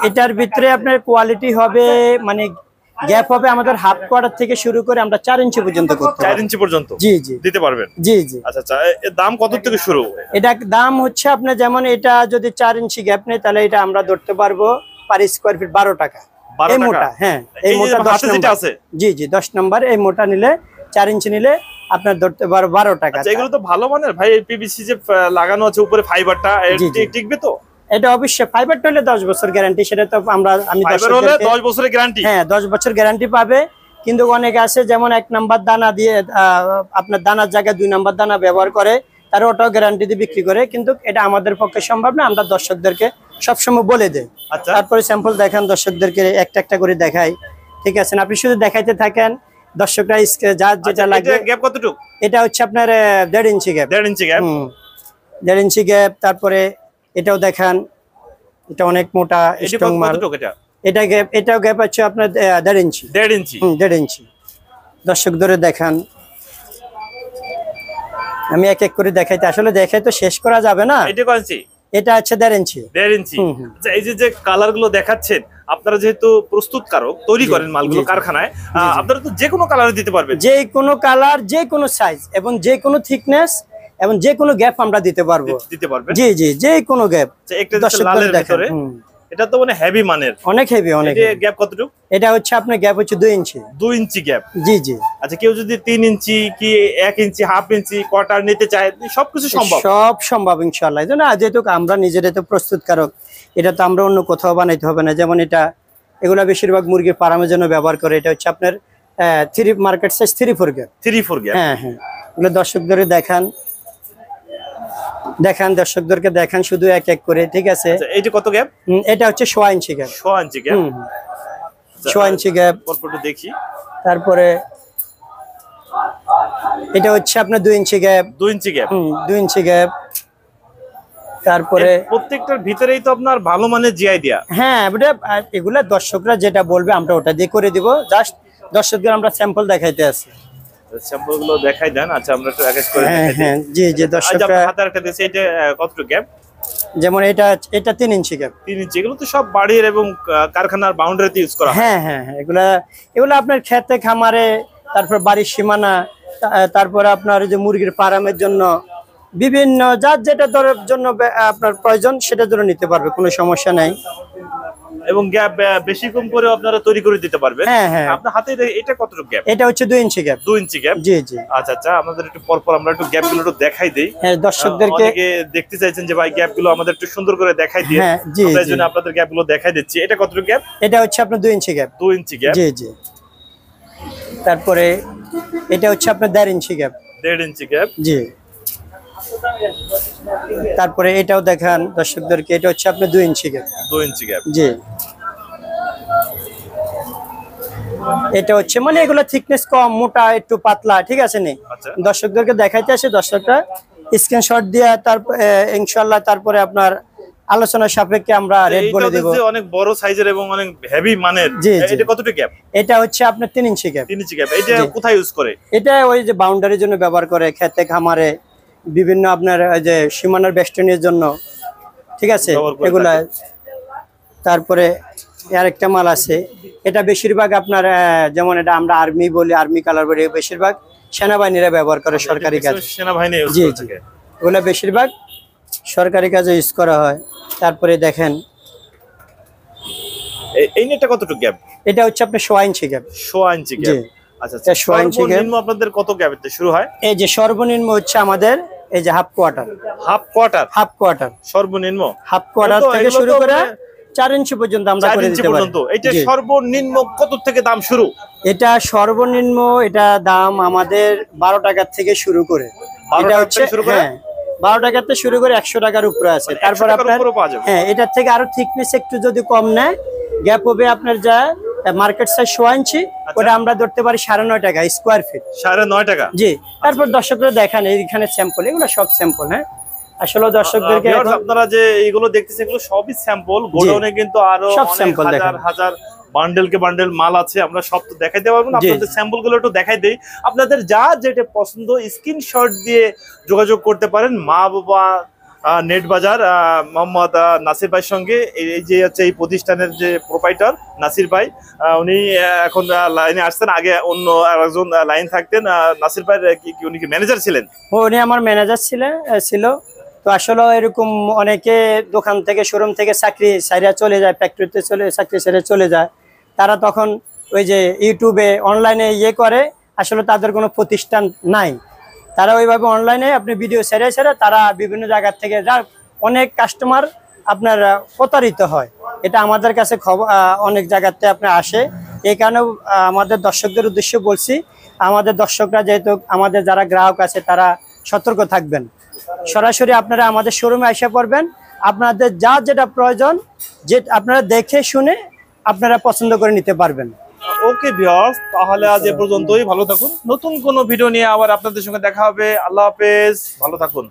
এটার ভিতরে আপনার কোয়ালিটি হবে, মানে গ্যাপ হবে আমাদের হাফ কোয়ার্টার থেকে শুরু করে আমরা 4 ইঞ্চি পর্যন্ত করতে পারবো। 4 ইঞ্চি পর্যন্ত? জি জি দিতে পারবেন? জি জি। আচ্ছা আচ্ছা, এর দাম কত থেকে শুরু? এটা দাম হচ্ছে আপনার, যেমন এটা যদি 4 ইঞ্চি গ্যাপ নেই তাহলে এটা আমরা ধরতে পারবো পার স্কয়ার ফিট 12 টাকা। এই মোটা, হ্যাঁ, এই মোটা 10 নম্বর আছে। জি জি, 10 নম্বর। এই মোটা নিলে 4 ইঞ্চি নিলে আপনার ধরতে পারবো 12 টাকা। আচ্ছা, এগুলো তো ভালো মানের ভাই। এই পিভিসি যে লাগানো আছে উপরে ফাইবারটা, টিকবে তো? এটা অবশ্যই ফাইবারটা হলে 10 বছর গ্যারান্টি। সেটা তো আমি ফাইবার হলে 10 বছরের গ্যারান্টি? হ্যাঁ, 10 বছর গ্যারান্টি পাবে। কিন্তু অনেকে আছে যেমন 1 নাম্বার দানা দিয়ে আপনার দানার জায়গায় 2 নাম্বার দানা ব্যবহার করে, তারা ওটাও গ্যারান্টি দিয়ে বিক্রি করে। কিন্তু এটা আমাদের পক্ষে সম্ভব না, আমরা দর্শকদেরকে সবসময় বলে দেই। আচ্ছা, তারপরে স্যাম্পল দেখান দর্শকদেরকে, একটা একটা করে দেখাই, ঠিক আছে। আপনি শুধু দেখাইতে থাকেন, দর্শকরা যার যেটা লাগে। গ্যাপ কতটুকু? এটা হচ্ছে আপনার 1.5 ইঞ্চি গ্যাপ। 1.5 ইঞ্চি গ্যাপ? 1.5 ইঞ্চি গ্যাপ। তারপরে এটাও দেখান, এটা অনেক মোটা স্ট্রং মাল। এটাও গ্যাপ আছে আপনার 1.5 ইঞ্চি। 1.5 ইঞ্চি? 1.5 ইঞ্চি। দর্শক ধরে দেখান, আমি এক এক করে দেখাইতে, আসলে দেখাই তো শেষ করা যাবে না। এটা কত ইঞ্চি? এটা হচ্ছে 1.5 ইঞ্চি। 1.5 ইঞ্চি। আচ্ছা, এই যে কালার গুলো দেখাচ্ছেন, আপনারা যেহেতু প্রস্তুতকারক, তৈরি করেন মালগুলো কারখানায়, আপনারা তো যে কোনো কালারে দিতে পারবেন? যে কোনো কালার, যে কোনো সাইজ এবং যে কোনো থিকনেস এবং যে কোনো গ্যাপ আমরা দিতে পারবো। জি জি, যে কোনো গ্যাপ। একটা লালের ভিতরে, এটা তো মানে হেভি মানের, অনেক হেভি। অনেক। এটা গ্যাপ কতটুকু? এটা হচ্ছে আপনার গ্যাপ হচ্ছে 2 ইঞ্চি। 2 ইঞ্চি গ্যাপ? জি জি। আচ্ছা, কেউ যদি 3 ইঞ্চি কি 1 ইঞ্চি, হাফ ইঞ্চি, কোয়ার্টার নিতে চায়, সবকিছু সম্ভব? সব সম্ভব ইনশাআল্লাহ। যেহেতু আমরা নিজেরাই তো প্রস্তুতকারক, এটা তো আমরা অন্য কোথাও বানাইতে হবে না। যেমন এগুলা বেশিরভাগ মুরগির ফার্মের জন্য ব্যবহার করে। এটা হচ্ছে আপনার 3 মার্কেট সাইজ 3/4 গ্যাপ। 3/4 গ্যাপ? হ্যাঁ হ্যাঁ। এগুলো দর্শকদের দেখান দর্শকদেরকে দেখান শুধু এক এক করে, ঠিক আছে। এইটা কত গ্যাপ? এটা হচ্ছে 1.5 ইঞ্চি গ্যাপ। 1.5 ইঞ্চি গ্যাপ? 1.5 ইঞ্চি গ্যাপ। দেখি। তারপরে এটা হচ্ছে আপনার 2 ইঞ্চি গ্যাপ। 2 ইঞ্চি গ্যাপ? 2 ইঞ্চি গ্যাপ। তারপরে প্রত্যেকটার ভিতরেই তো আপনার ভালো মানের জিআই দেয়া? হ্যাঁ, এগুলা দর্শকরা যেটা বলবে আমরা ওটা দিয়ে করে দিব। জাস্ট দর্শকদের আমরা স্যাম্পল দেখাইতে আছি। স্যাম্পল গুলো দেখাই দেন। আচ্ছা আমরা একটু এক এক করে হ্যাঁ দেখাই দিই। হ্যাঁ জি জি আচ্ছা দর্শকরা, আপনার হাতে একটা দিয়েছে, এটা কতটুকু গ্যাপ? যেমন এটা 3 ইঞ্চি গ্যাপ। 3 ইঞ্চি। এগুলো তো সব বাড়ির এবং কারখানার বাউন্ডারিতে ইউজ করা হয়। হ্যাঁ হ্যাঁ হ্যাঁ এগুলা আপনার খেতে খামারে, তারপর বাড়ির সীমানা, তারপরে আপনার ওই যে মুরগির ফার্মের জন্য, বিভিন্ন যার যেটা দরের জন্য আপনার প্রয়োজন সেটার জন্য নিতে পারবে, কোনো সমস্যা নাই। এবং গ্যাপ বেশি কম করে আপনারা তৈরি করে দিতে পারবেন। হ্যাপ হ্যাঁ। আপনার হাতে এটা কতটুকু গ্যাপ? এটা হচ্ছে 2 ইঞ্চি গ্যাপ। 2 ইঞ্চি গ্যাপ। জি জি। আচ্ছা আচ্ছা, আমাদের একটু পর পর আমরা একটু গ্যাপ গুলো একটু দেখাই দেই। হ্যাঁ দর্শকদেরকে। অনেকে দেখতে চাইছেন যে ভাই গ্যাপ গুলো আমাদের একটু সুন্দর করে দেখাই দিয়ে। হ্যাঁ জি আমরা এই জি। জন্য আপনাদের গ্যাপ গুলো দেখাই দিচ্ছি। এটা কতটুকু গ্যাপ? এটা হচ্ছে আপনার 2 ইঞ্চি গ্যাপ। 2 ইঞ্চি গ্যাপ। জি জি। তারপরে এটা হচ্ছে আপনার 1.5 ইঞ্চি গ্যাপ। 1.5 ইঞ্চি গ্যাপ। জি। তারপরে এটাও দেখান দর্শকদেরকে, এটা হচ্ছে আপনার 2 ইঞ্চি গ্যাপ। 2 ইঞ্চি গ্যাপ। জি। এটা হচ্ছে মানে এগুলো থিকনেস কম, মোটা একটু পাতলা, ঠিক আছে নি। আচ্ছা। দর্শকদেরকে দেখাইতে আসে, দর্শকরা স্ক্রিনশট দিয়ে তারপর ইনশাআল্লাহ তারপরে আপনার আলোচনা সাপেক্ষে আমরা রেট বলে দেব। এটা অনেক বড় সাইজের এবং অনেক হেভি মানের। জি, জি। এটা কতটুকু গ্যাপ? এটা হচ্ছে আপনার 3 ইঞ্চি গ্যাপ। 3 ইঞ্চি গ্যাপ। এটা কোথায় ইউজ করে? এটা ওই যে বাউন্ডারির জন্য ব্যবহার করে, খেতে খামারে, বিভিন্ন আপনার ওই যে সীমানার বেষ্টনীর জন্য, ঠিক আছে এগুলা। তারপরে আরেকটা মাল আছে, এটা বেশিরভাগ আপনার যেমন এটা আমরা আর্মি বলি, আর্মি কালার বলি, বেশিরভাগ সেনাবাহিনীরা ব্যবহার করে সরকারি কাজে। সেনাবাহিনী ইউজ জি করে জি। থাকে। ওগুলা বেশিরভাগ সরকারি কাজে ইউজ করা হয়। তারপরে দেখেন এই নেটটা কতটুকু গ্যাপ? এটা হচ্ছে আপনার 1.5 ইঞ্চি গ্যাপ। 1.5 ইঞ্চি গ্যাপ। জি। আচ্ছা এটা 1.5 ইঞ্চি গ্যাপ। সর্বনিম্ন আপনাদের কত গ্যাপতে শুরু হয়? এই যে সর্বনিম্ন হচ্ছে আমাদের এই যে half quarter. Half quarter. Half quarter সর্বনিম্ন হাফ কোয়ার্টার তো থেকে এগুলো শুরু তো করে মানে 4 ইঞ্চি পর্যন্ত আমরা 4 করে ইঞ্চি দিতে পারি। পর্যন্ত। এটা জি। সর্বনিম্ন কত থেকে দাম শুরু? এটা সর্বনিম্ন, এটা দাম আমাদের 12 টাকা থেকে শুরু করে। 12 এটা টাকা হচ্ছে থেকে শুরু করে? হ্যাঁ 12 টাকা থেকে শুরু করে 100 টাকার উপরে আছে। মানে 100 তারপর টাকার আপনার উপরেও পাওয়া যাবে? হ্যাঁ এটার থেকে আরো থিকনেস একটু যদি কম নেয়, গ্যাপ হবে আপনার যা মার্কেট সাইজ 1.5 ইঞ্চি, ওটা আমরা ধরতে পারি 9.5 টাকা স্কয়ার ফিট। 9.5 টাকা। জি। তারপর দর্শকরা দেখেন এইখানে স্যাম্পল, এগুলো সব স্যাম্পল। হ্যাঁ আসলে দর্শকদেরকে ভিউয়ার্স, এখন আপনারা যে এইগুলো দেখতেছেন এগুলো সবই স্যাম্পল। গোডাউনে কিন্তু আরো সব অনেক sample হাজার দেখান। হাজার বান্ডেল কে বান্ডেল মাল আছে। আমরা সব তো দেখাইতে পারবো না, জি। আপনাদের স্যাম্পল গুলো একটু দেখাই দেই। আপনাদের যা যেটা পছন্দ স্ক্রিনশট দিয়ে যোগাযোগ করতে পারেন মা বাবা নেট বাজার মোহাম্মদ নাসির ভাইয়ের সঙ্গে। এই যে হচ্ছে এই প্রতিষ্ঠানের যে প্রোপাইটার নাসির ভাই, উনি এখন লাইনে আসছেন। আগে অন্য একজন লাইন থাকতেন। নাসির ভাই উনি কি ম্যানেজার ছিলেন? উনি আমার ম্যানেজার ছিল। তো আসলে এরকম অনেকে দোকান থেকে, শোরুম থেকে চাকরি ছাইরা চলে যায়, ফ্যাক্টরিতে চাকরি ছেড়ে চলে যায়। তারা তখন ওই যে ইউটিউবে অনলাইনে করে, আসলে তাদের কোনো প্রতিষ্ঠান নাই। তারা ওইভাবে অনলাইনে আপনি ভিডিও ছেড়ে তারা বিভিন্ন জায়গা থেকে অনেক কাস্টমার আপনার প্রতারিত হয়। এটা আমাদের কাছে খবর অনেক জায়গাতে আপনার আসে। এই কারণে আমাদের দর্শকদের উদ্দেশ্যে বলছি, আমাদের দর্শকরা যেহেতু আমাদের যারা গ্রাহক আছে তারা সতর্ক থাকবেন। সরাসরি আপনারা আমাদের শোরুমে এসে পড়বেন, আপনাদের যা যেটা প্রয়োজন যে আপনারা দেখে শুনে আপনারা পছন্দ করে নিতে পারবেন। ওকে ভিউয়ার্স, তাহলে আজ এ পর্যন্তই। ভালো থাকুন। নতুন কোনো ভিডিও নিয়ে আবার আপনাদের সঙ্গে দেখা হবে। আল্লাহ হাফেজ, ভালো থাকুন।